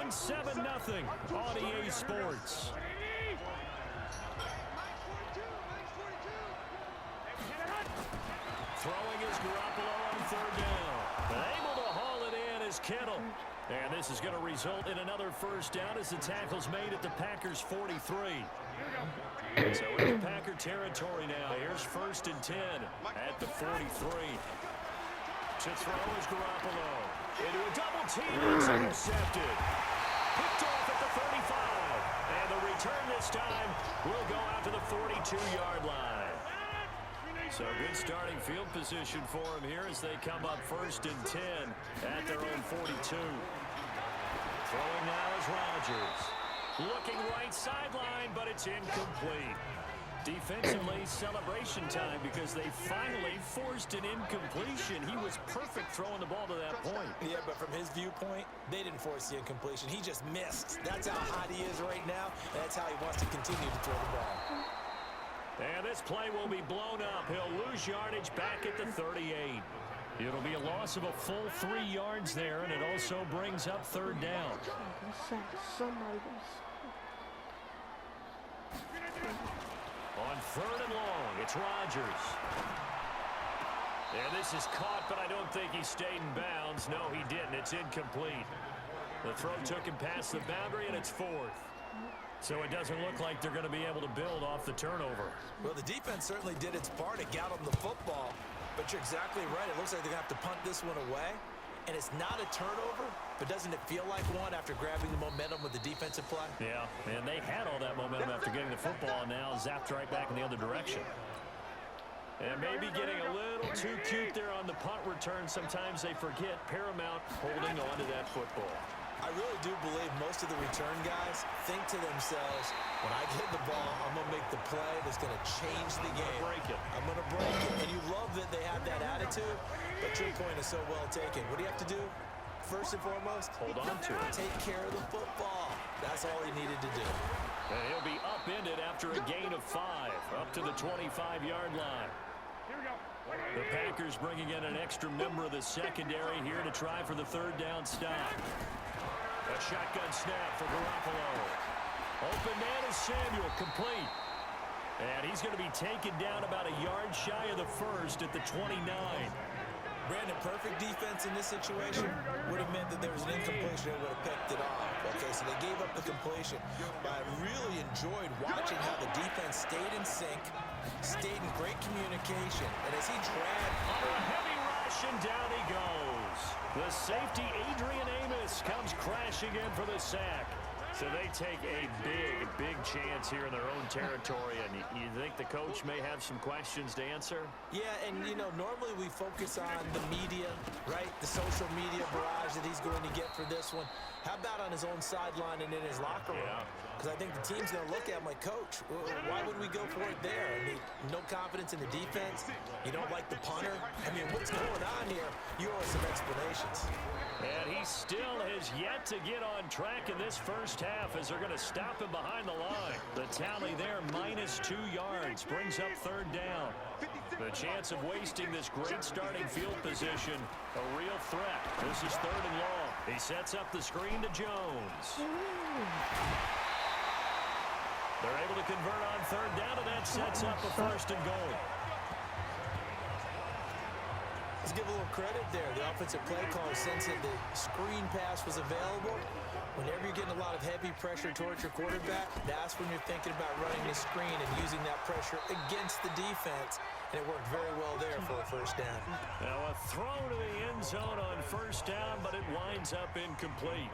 leading 7-0 on EA Sports. Throwing is Garoppolo on third down. Able to haul it in is Kittle. And this is going to result in another first down as the tackle's made at the Packers' 43. So we're in Packer territory now. Here's 1st and 10 at the 43. To throw is Garoppolo. Into a double team. It's intercepted. Picked off at the 35. And the return this time will go out to the 42-yard line. So good starting field position for him here as they come up 1st and 10 at their own 42. Throwing now is Rodgers. Looking right sideline, but it's incomplete. Defensively, celebration time because they finally forced an incompletion. He was perfect throwing the ball to that point. Yeah, but from his viewpoint, they didn't force the incompletion. He just missed. That's how hot he is right now, and that's how he wants to continue to throw the ball. And this play will be blown up. He'll lose yardage back at the 38. It'll be a loss of a full 3 yards there, and it also brings up 3rd down. On 3rd and long, it's Rodgers. And this is caught, but I don't think he stayed in bounds. No, he didn't. It's incomplete. The throw took him past the boundary, and it's 4th. So it doesn't look like they're going to be able to build off the turnover. Well, the defense certainly did its part to get them the football. But you're exactly right. It looks like they're going to have to punt this one away. And it's not a turnover, but doesn't it feel like one after grabbing the momentum with the defensive play? Yeah, and they had all that momentum after getting the football, and now zapped right back in the other direction. And maybe getting a little too cute there on the punt return. Sometimes they forget paramount holding on to that football. I really do believe most of the return guys think to themselves, when I get the ball, I'm going to make the play that's going to change the game. I'm going to break it. And you love that they have that attitude, but your point is so well taken. What do you have to do? First and foremost, hold on to it. Take care of the football. That's all he needed to do. And he'll be upended after a gain of 5, up to the 25-yard line. The Packers bringing in an extra member of the secondary here to try for the 3rd down stop. A shotgun snap for Garoppolo. Open man is Samuel, complete. And he's going to be taken down about a yard shy of the 1st at the 29. Brandon, perfect defense in this situation would have meant that there was an incompletion that would have picked it off. Okay, so they gave up the completion. But I really enjoyed watching how the defense stayed in sync, stayed in great communication. And as he dragged under a heavy rush, and down he goes. The safety, Adrian Amos, comes crashing in for the sack. So they take a big chance here in their own territory. And you think the coach may have some questions to answer? Yeah, and, you know, normally we focus on the media, right? The social media barrage that he's going to get for this one. How about on his own sideline and in his locker room? Because I think the team's going to look at him like, Coach, why would we go for it there? I mean, no confidence in the defense. You don't like the punter. I mean, what's going on here? You owe us some explanations. And he still has yet to get on track in this first half as they're going to stop him behind the line. The tally there, -2 yards, brings up 3rd down. The chance of wasting this great starting field position, a real threat. This is 3rd and long. He sets up the screen to Jones. They're able to convert on 3rd down, and that sets up a 1st and goal. Let's give a little credit there. The offensive play caller sensed that the screen pass was available. Whenever you're getting a lot of heavy pressure towards your quarterback, that's when you're thinking about running the screen and using that pressure against the defense. And it worked very well there for a 1st down. Now a throw to the end zone on 1st down, but it winds up incomplete.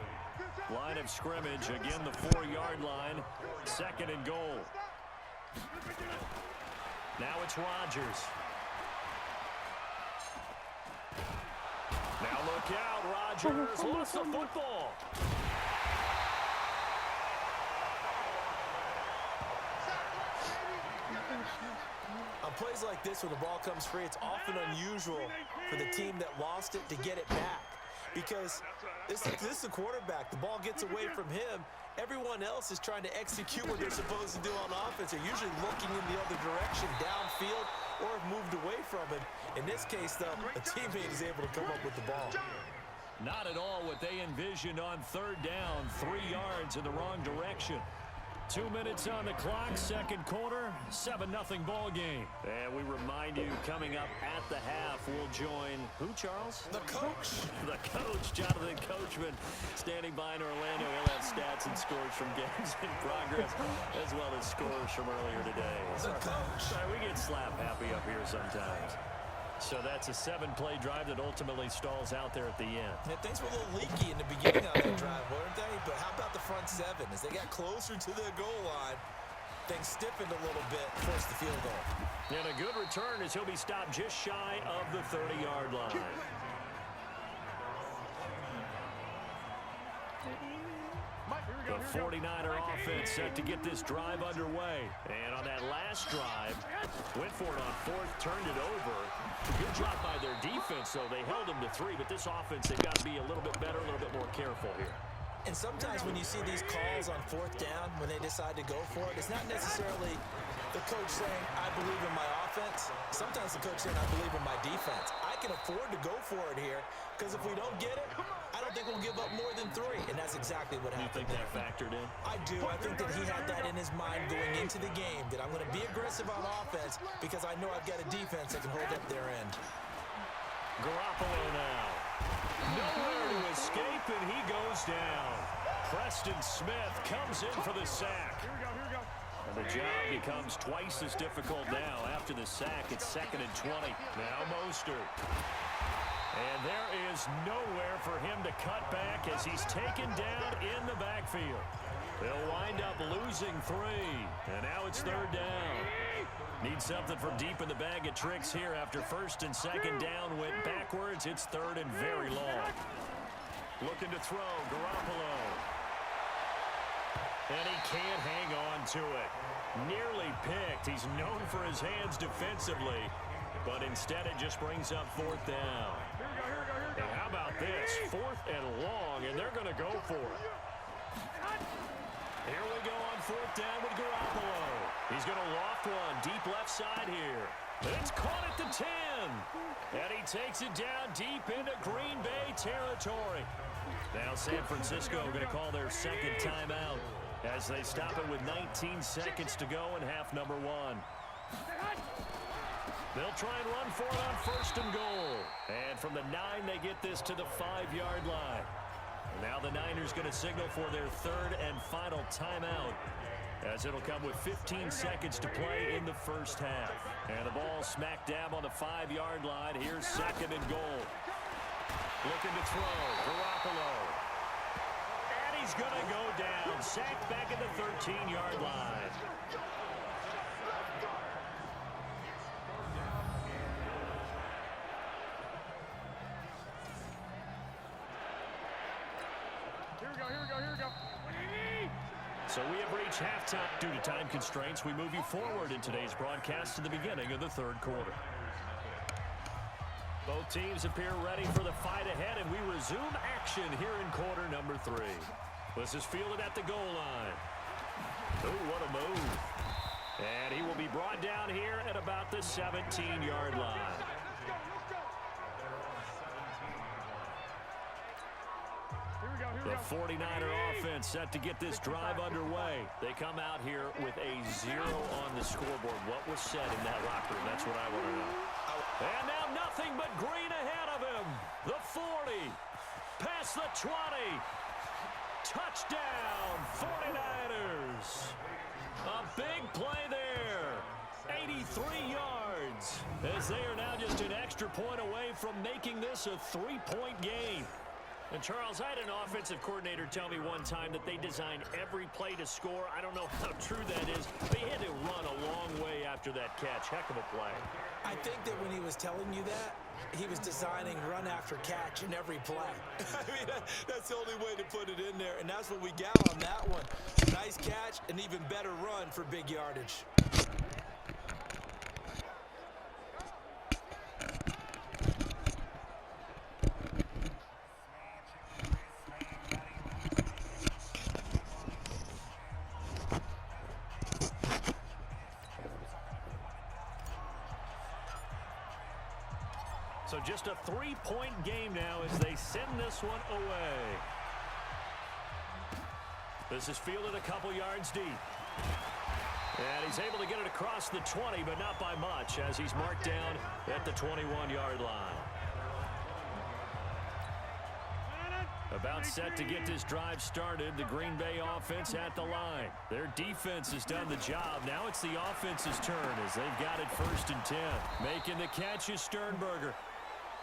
Line of scrimmage, again the 4-yard line. 2nd and goal. Now it's Rodgers. Now look out, Rodgers lost the football. On plays like this, when the ball comes free, it's often unusual for the team that lost it to get it back. Because this is the quarterback. The ball gets away from him. Everyone else is trying to execute what they're supposed to do on offense. They're usually looking in the other direction, downfield, or have moved away from it. In this case, though, a teammate is able to come up with the ball. Not at all what they envisioned on third down. 3 yards in the wrong direction. 2 minutes on the clock, second quarter, 7-0 ball game. And we remind you, coming up at the half, we'll join who, Charles? The coach. The coach, Jonathan Coachman, standing by in Orlando. He'll have stats and scores from games in progress, as well as scores from earlier today. The coach. Sorry, we get slap happy up here sometimes. So that's a 7-play drive that ultimately stalls out there at the end. Yeah, things were a little leaky in the beginning of that drive, weren't they? But how about the front 7? As they got closer to the goal line, things stiffened a little bit, forced the field goal. And a good return as he'll be stopped just shy of the 30-yard line. The 49er offense set to get this drive underway. And on that last drive, went for it on fourth, turned it over. Good job by their defense, though. They held them to 3, but this offense, they've got to be a little bit better, a little bit more careful here. And sometimes when you see these calls on fourth down, when they decide to go for it, it's not necessarily the coach saying, I believe in my offense. Sometimes the coach saying, I believe in my defense. I can afford to go for it here, because if we don't get it, I don't think we'll give up more than 3. And that's exactly what happened. You think that factored in? I do. I think that he had that in his mind going into the game, that I'm going to be aggressive on offense because I know I've got a defense that can hold up their end. Garoppolo now. Nowhere to escape, and he goes down. Preston Smith comes in for the sack. And the job becomes twice as difficult now. After the sack, it's 2nd and 20. Now Mostert. And there is nowhere for him to cut back as he's taken down in the backfield. They'll wind up losing 3. And now it's 3rd down. Need something from deep in the bag of tricks here after 1st and 2nd down went backwards. It's 3rd and very long. Looking to throw, Garoppolo. And he can't hang on to it. Nearly picked. He's known for his hands defensively, but instead it just brings up 4th down. And how about this? 4th and long, and they're going to go for it. Here we go on 4th down with Garoppolo. He's going to loft one deep left side here. It's caught at the 10. And he takes it down deep into Green Bay territory. Now San Francisco going to call their 2nd timeout as they stop it with 19 seconds to go in half number 1. They'll try and run for it on 1st and goal. And from the 9, they get this to the 5-yard line. Now the Niners going to signal for their 3rd and final timeout, as it'll come with 15 seconds to play in the first half. And the ball smack dab on the 5-yard line. Here's 2nd and goal. Looking to throw, Garoppolo. And he's going to go down. Sacked back at the 13-yard line. Here we go. So we have reached halftime. Due to time constraints, we move you forward in today's broadcast to the beginning of the 3rd quarter. Both teams appear ready for the fight ahead, and we resume action here in quarter number 3. This is fielded at the goal line. Ooh, what a move. And he will be brought down here at about the 17-yard line. The 49er offense set to get this drive underway. They come out here with a 0 on the scoreboard. What was said in that locker room? That's what I want to know. And now nothing but green ahead of him. The 40. Past the 20. Touchdown, 49ers. A big play there. 83 yards. As they are now just an extra point away from making this a 3-point game. And, Charles, I had an offensive coordinator tell me one time that they designed every play to score. I don't know how true that is, but he had to run a long way after that catch. Heck of a play. I think that when he was telling you that, he was designing run after catch in every play. I mean, that's the only way to put it in there, and that's what we got on that one. Nice catch, an even better run for big yardage. So just a 3-point game now as they send this one away. This is fielded a couple yards deep. And he's able to get it across the 20, but not by much, as he's marked down at the 21-yard line. About set to get this drive started. The Green Bay offense at the line. Their defense has done the job. Now it's the offense's turn as they've got it 1st and 10. Making the catch is Sternberger.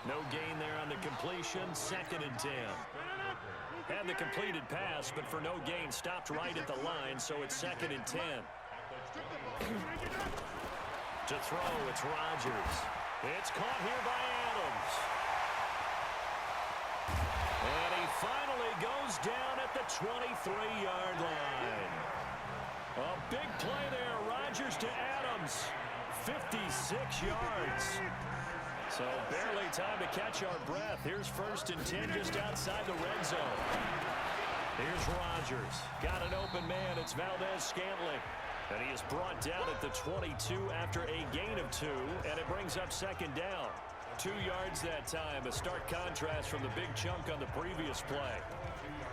No gain there on the completion. 2nd and 10. Had the completed pass, but for no gain, stopped right at the line, so it's 2nd and 10. To throw, it's Rodgers. It's caught here by Adams. And he finally goes down at the 23-yard line. A big play there. Rodgers to Adams. 56 yards. So barely time to catch our breath. Here's 1st and 10 just outside the red zone. Here's Rodgers. Got an open man. It's Valdez-Scantling. And he is brought down at the 22 after a gain of 2. And it brings up 2nd down. 2 yards that time. A stark contrast from the big chunk on the previous play.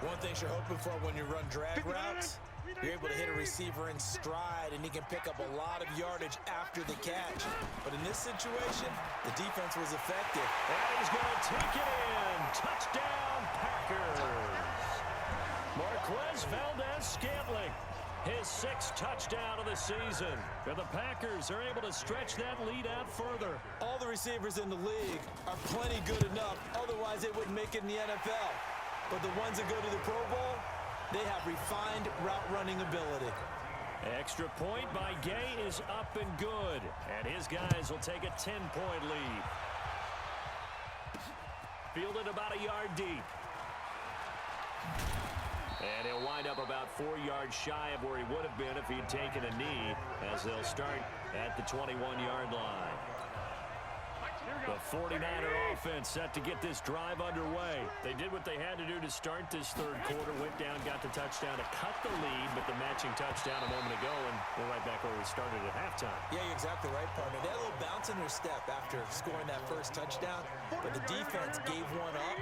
One thing you're hoping for when you run drag routes, you're able to hit a receiver in stride, and he can pick up a lot of yardage after the catch. But in this situation, the defense was effective. And he's going to take it in. Touchdown, Packers. Marquez Valdez-Scantling. His 6th touchdown of the season. And the Packers are able to stretch that lead out further. All the receivers in the league are plenty good enough. Otherwise, they wouldn't make it in the NFL. But the ones that go to the Pro Bowl, they have refined route running ability. Extra point by Gay is up and good. And his guys will take a 10-point lead. Fielded about a yard deep. And he'll wind up about 4 yards shy of where he would have been if he had taken a knee, as they'll start at the 21-yard line. The 49er offense set to get this drive underway. They did what they had to do to start this 3rd quarter. Went down, got the touchdown to cut the lead, but the matching touchdown a moment ago, and we're right back where we started at halftime. Yeah, you're exactly right, partner. They had a little bounce in their step after scoring that first touchdown, but the defense gave one up,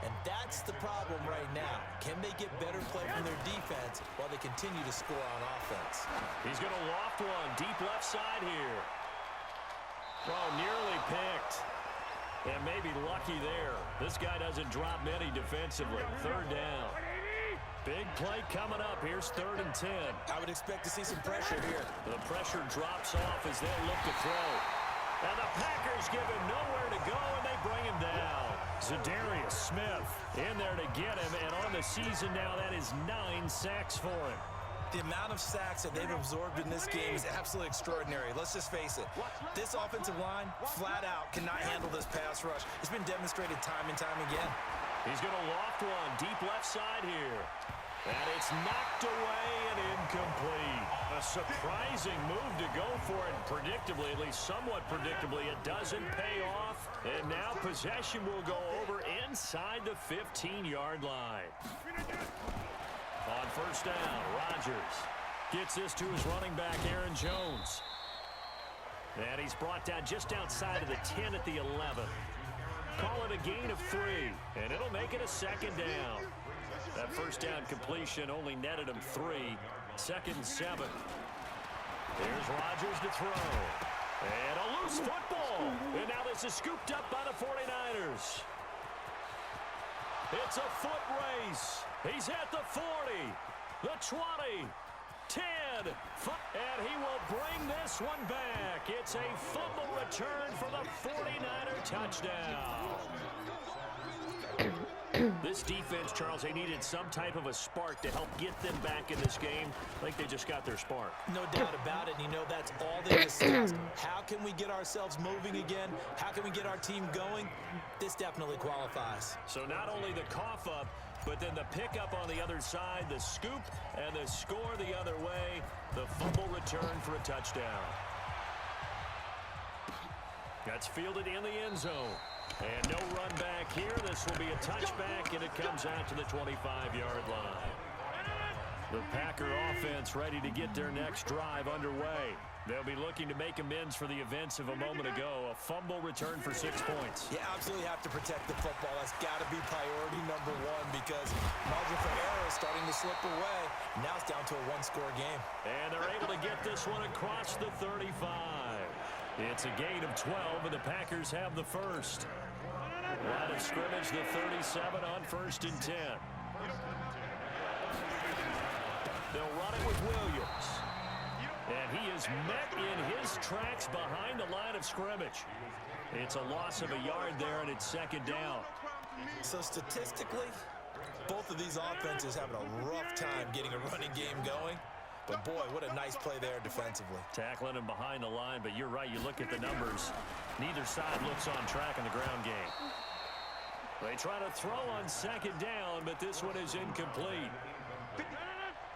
and that's the problem right now. Can they get better play from their defense while they continue to score on offense? He's going to loft one deep left side here. Oh, nearly picked. And maybe lucky there. This guy doesn't drop many defensively. 3rd down. Big play coming up. Here's 3rd and 10. I would expect to see some pressure here. The pressure drops off as they look to throw. And the Packers give him nowhere to go, and they bring him down. Zadarius Smith in there to get him, and on the season now, that is 9 sacks for him. The amount of sacks that they've absorbed in this game is absolutely extraordinary. Let's just face it. This offensive line, flat out, cannot handle this pass rush. It's been demonstrated time and time again. He's going to loft one deep left side here. And it's knocked away and incomplete. A surprising move to go for it. Predictably, at least somewhat predictably, it doesn't pay off. And now possession will go over inside the 15-yard line. On 1st down, Rodgers gets this to his running back, Aaron Jones. And he's brought down just outside of the 10 at the 11. Call it a gain of 3, and it'll make it a 2nd down. That 1st down completion only netted him 3. 2nd and 7. Here's Rodgers to throw. And a loose football. And now this is scooped up by the 49ers. It's a foot race. He's at the 40, the 20, 10, and he will bring this one back. It's a fumble return for the 49er touchdown. This defense, Charles, they needed some type of a spark to help get them back in this game. I think they just got their spark. No doubt about it. And you know that's all they discussed. How can we get ourselves moving again? How can we get our team going? This definitely qualifies. So not only the cough up, but then the pickup on the other side, the scoop, and the score the other way, the fumble return for a touchdown. That's fielded in the end zone. And no run back here. This will be a touchback, and it comes out to the 25-yard line. The Packer offense ready to get their next drive underway. They'll be looking to make amends for the events of a moment ago. A fumble return for 6 points. You absolutely have to protect the football. That's got to be priority number one because margin for error is starting to slip away. Now it's down to a one-score game. And they're able to get this one across the 35. It's a gain of 12, and the Packers have the first. Line of scrimmage, the 37 on 1st and 10. They'll run it with Williams. And he is met in his tracks behind the line of scrimmage. It's a loss of a yard there, and it's 2nd down. So statistically, both of these offenses having a rough time getting a running game going. But, boy, what a nice play there defensively. Tackling him behind the line, but you're right. You look at the numbers. Neither side looks on track in the ground game. They try to throw on 2nd down, but this one is incomplete.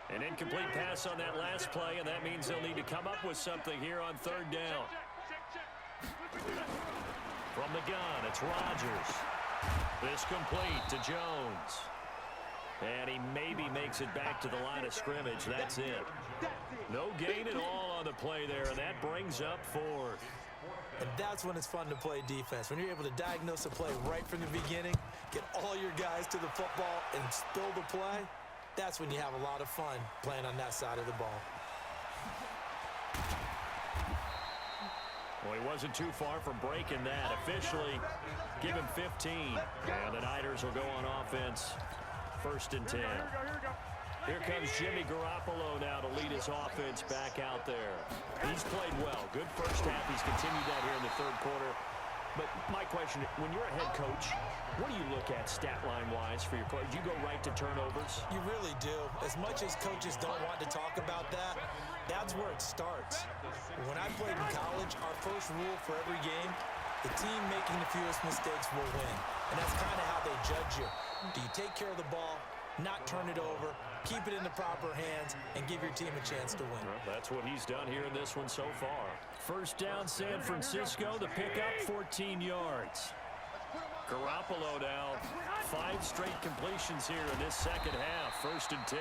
An incomplete pass on that last play, and that means they'll need to come up with something here on 3rd down. From the gun, it's Rodgers. This complete to Jones. And he maybe makes it back to the line of scrimmage. That's it. No gain at all on the play there, and that brings up 4th. And that's when it's fun to play defense. When you're able to diagnose a play right from the beginning, get all your guys to the football, and spill the play, that's when you have a lot of fun playing on that side of the ball. Well, he wasn't too far from breaking that. Officially, give him 15. And the Niners will go on offense. 1st and 10. Here comes Jimmy Garoppolo now to lead his offense back out there. He's played well. Good first half. He's continued that here in the 3rd quarter. But my question, when you're a head coach, what do you look at stat line-wise for your coach? Do you go right to turnovers? You really do. As much as coaches don't want to talk about that, that's where it starts. When I played in college, our first rule for every game, the team making the fewest mistakes will win. And that's kind of how they judge you. Do you take care of the ball, not turn it over, keep it in the proper hands, and give your team a chance to win? Well, that's what he's done here in this one so far. 1st down, San Francisco. The pickup, 14 yards. Garoppolo now, 5 straight completions here in this 2nd half. 1st and 10.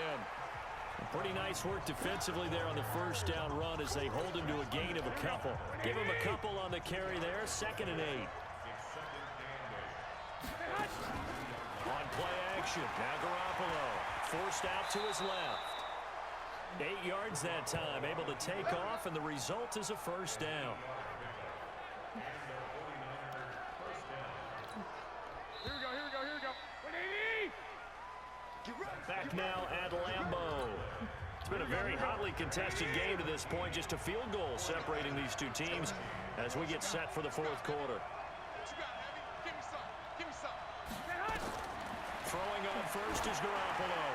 Pretty nice work defensively there on the 1st down run as they hold him to a gain of a couple. Give him a couple on the carry there. 2nd and 8. On play action, now Garoppolo forced out to his left. 8 yards that time, able to take off, and the result is a 1st down. Here we go, here we go, here we go. Back now at Lambeau. It's been a very hotly contested game to this point. Just a field goal separating these two teams as we get set for the 4th quarter. Throwing on first is Garoppolo.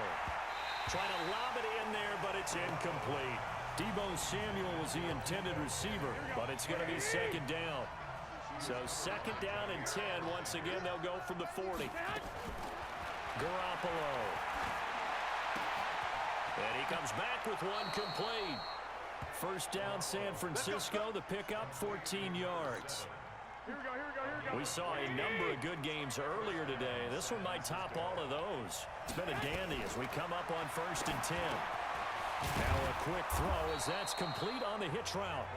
Trying to lob it in there, but it's incomplete. Deebo Samuel was the intended receiver, but it's going to be 2nd down. So 2nd down and 10. Once again, they'll go from the 40. Garoppolo. And he comes back with one complete. 1st down, San Francisco. The pickup, 14 yards. Here we go, here we go, here we go. We saw a number of good games earlier today. This one might top all of those. It's been a dandy as we come up on 1st and 10. Now a quick throw as that's complete on the hitch route.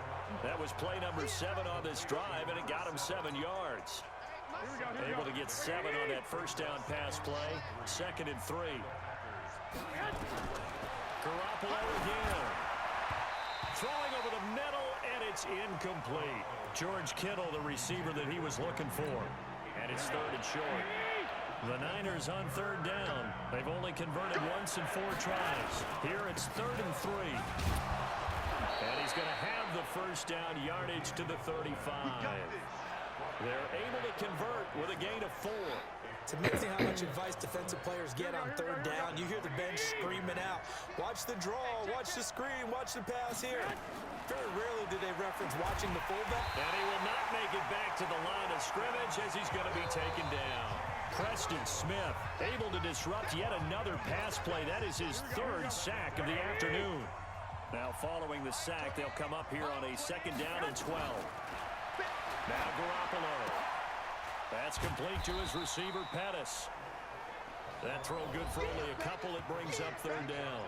That was play number 7 on this drive, and it got him 7 yards. Able to get 7 on that 1st down pass play. 2nd and 3. Garoppolo again. Throwing over the middle, and it's incomplete. George Kittle, the receiver that he was looking for. And it's 3rd and short. The Niners on 3rd down. They've only converted once in 4 tries. Here it's 3rd and 3. And he's going to have the 1st down yardage to the 35. They're able to convert with a gain of 4. It's amazing how much advice defensive players get on 3rd down. You hear the bench screaming out, watch the draw, watch the screen, watch the pass here. Very rarely do they reference watching the fullback. And he will not make it back to the line of scrimmage as he's going to be taken down. Preston Smith able to disrupt yet another pass play. That is his 3rd sack of the afternoon. Now following the sack, they'll come up here on a 2nd down and 12. Now Garoppolo. That's complete to his receiver, Pettis. That throw good for only a couple. It brings up 3rd down.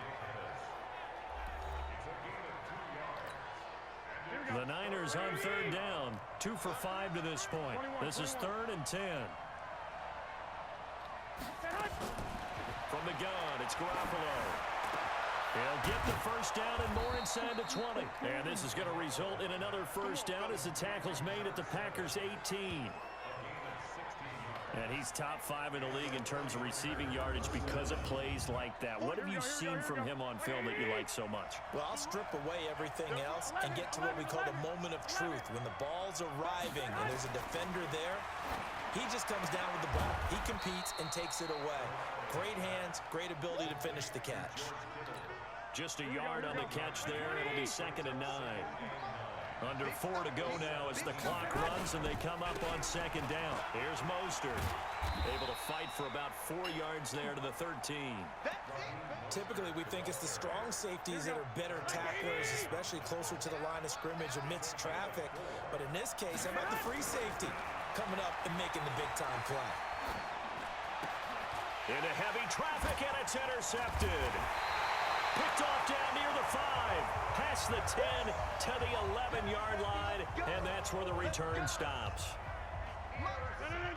The Niners on third down, 2 for 5 to this point. This is 3rd and 10. From the gun, it's Garoppolo. He'll get the first down and more inside the 20. And this is going to result in another first down as the tackle's made at the Packers' 18. And he's top 5 in the league in terms of receiving yardage because of plays like that. What have you seen from him on film that you like so much? Well, I'll strip away everything else and get to what we call the moment of truth. When the ball's arriving and there's a defender there, he just comes down with the ball. He competes and takes it away. Great hands, great ability to finish the catch. Just a yard on the catch there. It'll be 2nd and 9. Under 4 to go now as the clock runs and they come up on 2nd down. Here's Mostert, able to fight for about 4 yards there to the 13. Typically, we think it's the strong safeties that are better tacklers, especially closer to the line of scrimmage amidst traffic. But in this case, how about the free safety coming up and making the big-time play? Into heavy traffic, and it's intercepted. Picked off down near the 5, past the 10 to the 11-yard line, and that's where the return stops.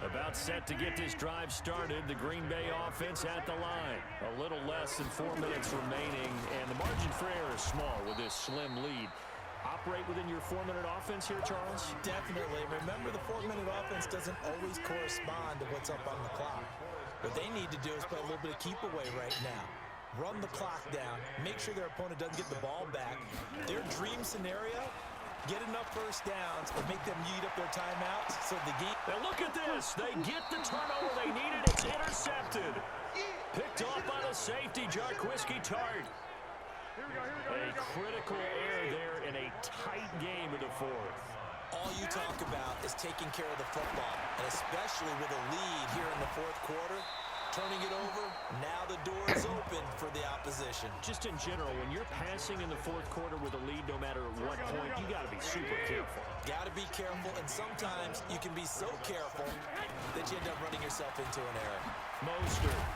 About set to get this drive started, the Green Bay offense at the line. A little less than 4 minutes remaining, and the margin for error is small with this slim lead. Operate within your 4-minute offense here, Charles? Definitely. Remember, the 4-minute offense doesn't always correspond to what's up on the clock. What they need to do is play a little bit of keep away right now. Run the clock down, make sure their opponent doesn't get the ball back. Their dream scenario, get enough first downs and make them eat up their timeouts so the game... Now look at this. They get the turnover they needed. It's intercepted. Picked off by the safety, Jarquiski Tart. A critical error there in a tight game of the 4th. All you talk about is taking care of the football, and especially with a lead here in the 4th quarter. Turning it over, now the door is open for the opposition. Just in general, when you're passing in the 4th quarter with a lead, no matter what point, you got to be super careful. Got to be careful, and sometimes you can be so careful that you end up running yourself into an error. Mostert.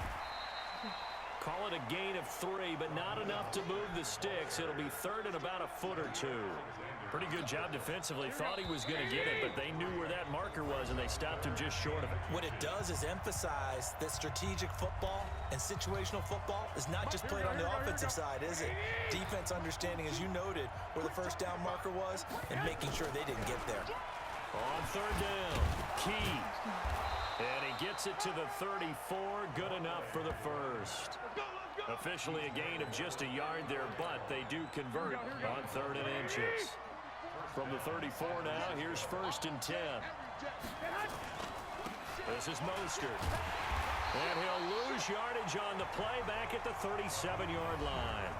Call it a gain of 3, but not enough to move the sticks. It'll be 3rd and about a foot or 2. Pretty good job defensively. Thought he was going to get it, but they knew where that marker was, and they stopped him just short of it. What it does is emphasize that strategic football and situational football is not just played on the offensive side, is it? Defense understanding, as you noted, where the first down marker was and making sure they didn't get there. On 3rd down, Key. And he gets it to the 34. Good enough for the first. Officially a gain of just a yard there, but they do convert on 3rd and inches. From the 34 now, here's 1st and 10. This is Mostert. And he'll lose yardage on the play back at the 37-yard line.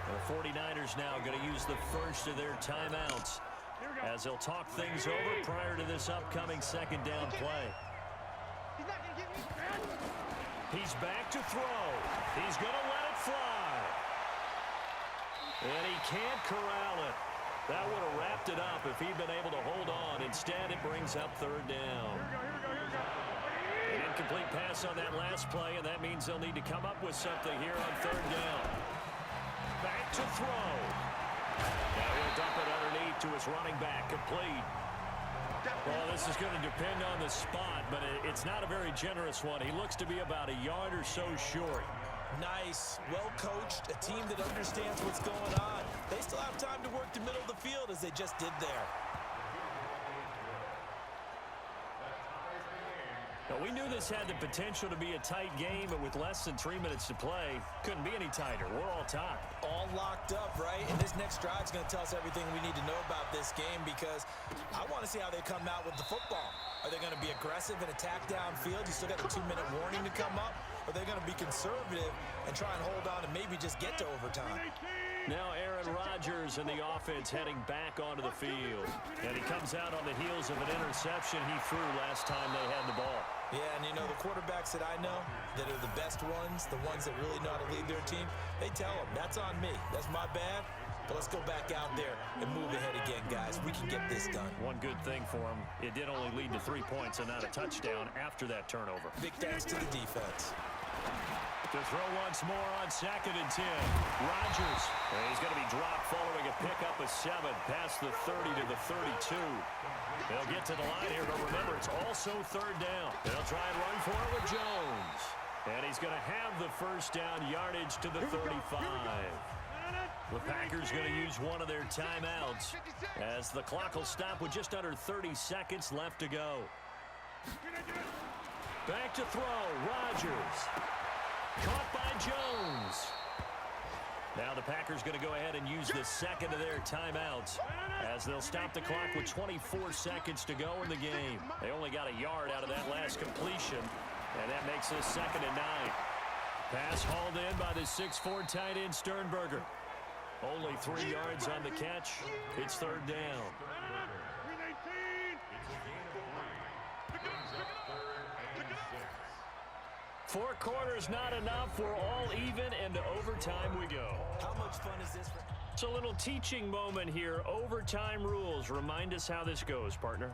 The 49ers now going to use the first of their timeouts as they'll talk things over prior to this upcoming 2nd down play. He's back to throw. He's going to let it fly. And he can't corral it. That would have wrapped it up if he'd been able to hold on. Instead, it brings up 3rd down. An incomplete pass on that last play, and that means they'll need to come up with something here on 3rd down. Back to throw. Now he'll dump it underneath to his running back, complete. Well, this is going to depend on the spot, but it's not a very generous one. He looks to be about a yard or so short. Nice, well-coached, a team that understands what's going on. They still have time to work the middle of the field as they just did there. Now, we knew this had the potential to be a tight game, but with less than 3 minutes to play, couldn't be any tighter. We're all tied. All locked up, right? And this next drive is going to tell us everything we need to know about this game because I want to see how they come out with the football. Are they going to be aggressive and attack downfield? You still got a 2-minute warning to come up? Or are they going to be conservative and try and hold on and maybe just get to overtime? Now Aaron Rodgers and the offense heading back onto the field. And he comes out on the heels of an interception he threw last time they had the ball. Yeah, and you know, the quarterbacks that I know that are the best ones, the ones that really know how to lead their team, they tell them, that's on me. That's my bad. But let's go back out there and move ahead again, guys. We can get this done. One good thing for him, it did only lead to 3 points and not a touchdown after that turnover. Big thanks to the defense. To throw once more on 2nd and 10. Rodgers. And he's going to be dropped following a pickup of 7 past the 30 to the 32. They'll get to the line here, but remember, it's also 3rd down. They'll try and run for it with Jones. And he's going to have the first down yardage to the 35. The Packers going to use one of their timeouts as the clock will stop with just under 30 seconds left to go. Back to throw. Rodgers. Caught by Jones. Now the Packers going to go ahead and use the second of their timeouts as they'll stop the clock with 24 seconds to go in the game. They only got a yard out of that last completion, and that makes this 2nd and 9. Pass hauled in by the 6'4" tight end Sternberger. Only 3 yards on the catch. It's 3rd down. 4 quarters not enough. We're all even, and to overtime we go. How much fun is this? It's a little teaching moment here. Overtime rules. Remind us how this goes, partner.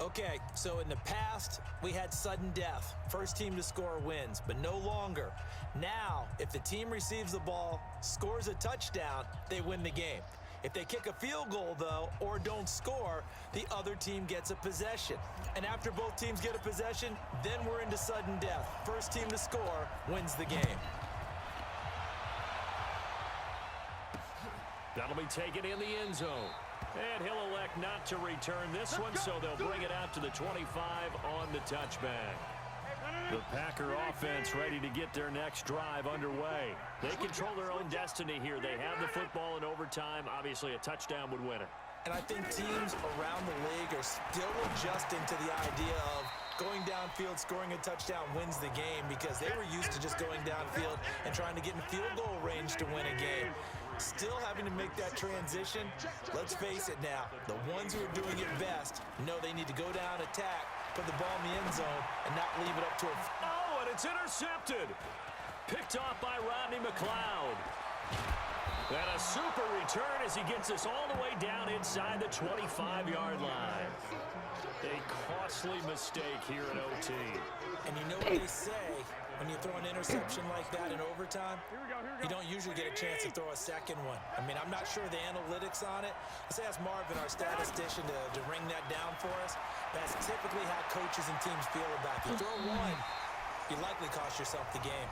Okay, so in the past, we had sudden death. First team to score wins, but no longer. Now, if the team receives the ball, scores a touchdown, they win the game. If they kick a field goal, though, or don't score, the other team gets a possession. And after both teams get a possession, then we're into sudden death. First team to score wins the game. That'll be taken in the end zone. And he'll elect not to return this one, so they'll bring it out to the 25 on the touchback. The Packer offense ready to get their next drive underway. They control their own destiny here. They have the football in overtime. Obviously, a touchdown would win it. And I think teams around the league are still adjusting to the idea of going downfield, scoring a touchdown wins the game, because they were used to just going downfield and trying to get in field goal range to win a game. Still having to make that transition. Let's face it now, the ones who are doing it best know they need to go down, attack, put the ball in the end zone, and not leave it up to a... Oh, and it's intercepted. Picked off by Rodney McLeod. And a super return as he gets us all the way down inside the 25-yard line. A costly mistake here at OT. And you know what they say, when you throw an interception like that in overtime, you don't usually get a chance to throw a second one. I mean, I'm not sure the analytics on it. Let's ask Marvin, our statistician, to ring that down for us. That's typically how coaches and teams feel about you. Throw one, you likely cost yourself the game.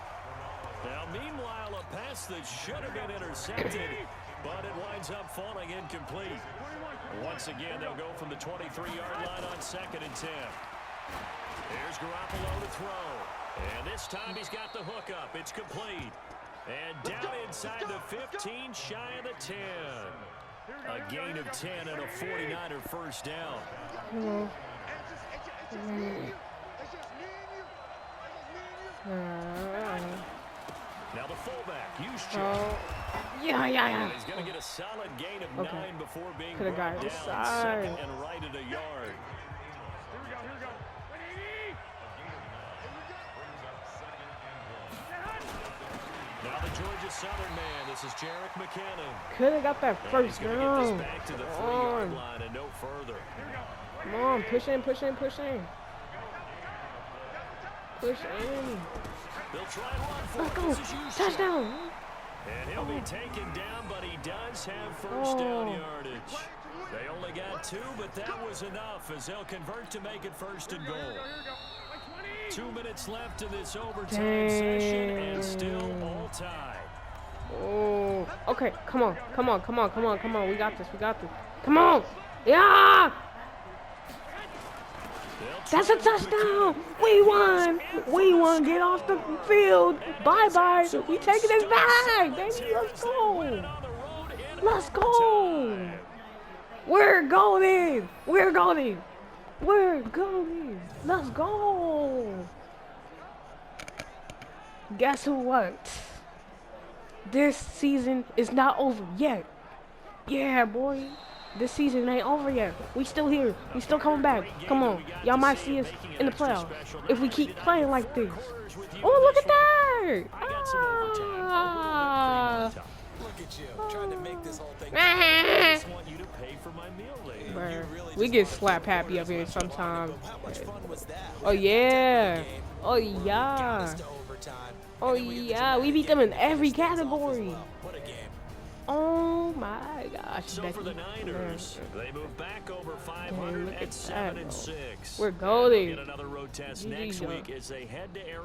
Now, meanwhile, a pass that should have been intercepted, but it winds up falling incomplete. Once again, they'll go from the 23-yard line on 2nd and 10. Here's Garoppolo to throw. And this time he's got the hook up. It's complete. And down inside the 15, shy of the 10. A gain of 10 and a 49er first down. Now the fullback, Juszczyk. Yeah. He's going to get a solid gain of 9 before being Could've brought got down inside. 2nd and right at a yard. Now the Georgia Southern man. This is Jerick McKinnon. Could have got that first He's going to get down. this back to the 3-yard line and no further. Come on, push in. Push in. They'll try and run for Let's it. go. This is Juszczyk. Touchdown. And he'll be taken down, but he does have first down yardage. They only got 2, but that was enough as they'll convert to make it 1st and goal. 2 minutes left in this overtime session, and still all tied. Oh, okay. Come on. We got this. Come on. Yeah. That's a touchdown. We won. Get off the field. Bye-bye. We taking this back, baby. Let's go. We're golden. Let's go. Guess what? This season is not over yet. Yeah, boy. This season ain't over yet. We still here. We still coming back. Come on. Y'all might see us in the playoffs if we keep playing like this. Oh, look at that. Look at you, trying to make this whole thing. I just want you to pay for my meal later. Bruh, we get slap happy up here sometimes. How much fun was that? Oh, yeah. Got us Yeah. to overtime. Oh, And then we get the yeah, we dramatic beat them in ending to every finish things off as category. well. What a game. Oh, my gosh. So Becky. for the Niners, they move back over look 500 at at that, 7-6. We're And they'll golden. get another road test GG, next though. week as they head to Arizona.